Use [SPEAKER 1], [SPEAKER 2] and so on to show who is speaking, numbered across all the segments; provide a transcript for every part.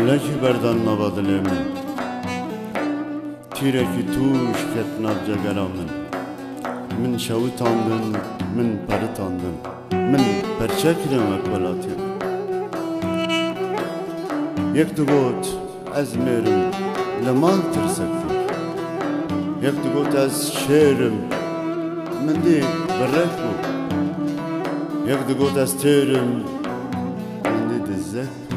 [SPEAKER 1] ملکی بردن نبادلم تیره کی توش کت نبجه گرامن من شوتاندن من پرتاندن من پرچکرم اکبلاتیم یک دو گوت از میرم لمال ترسکتی یک دو گوت از شیرم من دی برک بو یک دو گوت از تیرم من دی دزک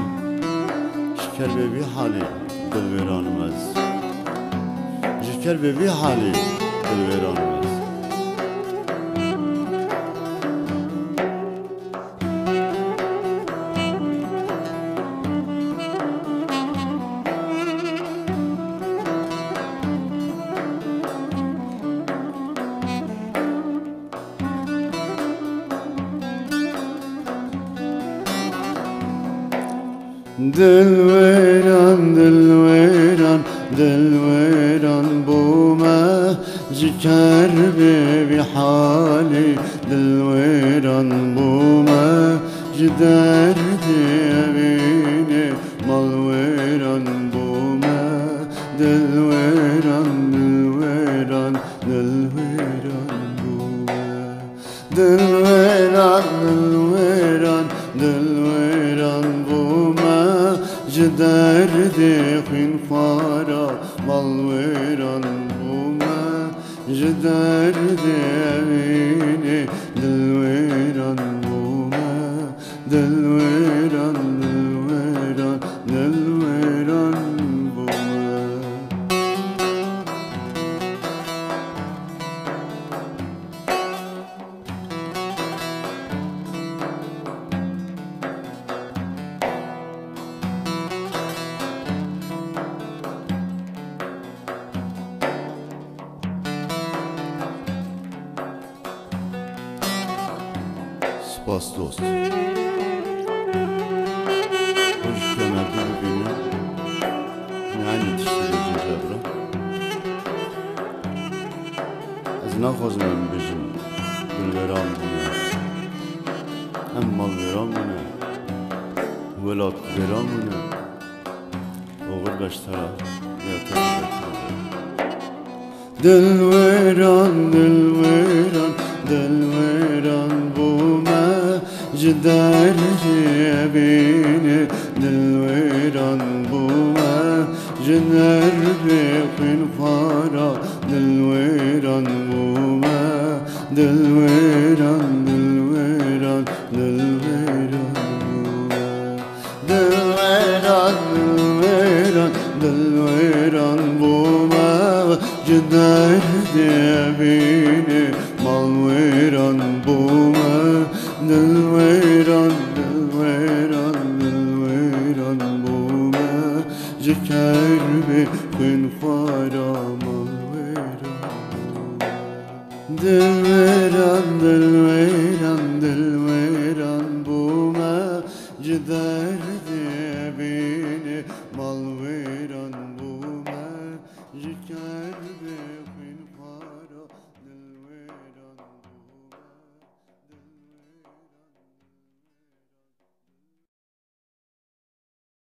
[SPEAKER 1] شکر به بی حالی دل ویرانم از شکر به بی حالی دل ویرانم از دلویران دلویران دلویران بوما جکر بی حالی دلویران بوما جدر دیوینه مالویران بوما دلویران دلویران دلویران بوما دلویران دلویران دلویران بوما جدر دیخین فارا مالویران بوما جدر دیوینه دلویران بوما دلویران دلویران دلویران بوما سپاس دوست خوش کنرده ببینیم یعنی تشتری جنجه برا از نخوازم هم بجیم دلویران بونه هم مال ویران بونه ولاد ویران بونه اوغر بشتره دلویران دلویران دلویران بوما جدر جبینه دلویران بوما جدر بخین فارا دلویران بوما دلویران دلویران دلویران بوما دلویران دلویران دلویران بوما جدر جبینه مالویران بوما دلویران دلویران دلویران بوما جکر بخین فارا مالویران دلویران دلویران دلویران بوما جدر دیبینه مالویران بوما جکر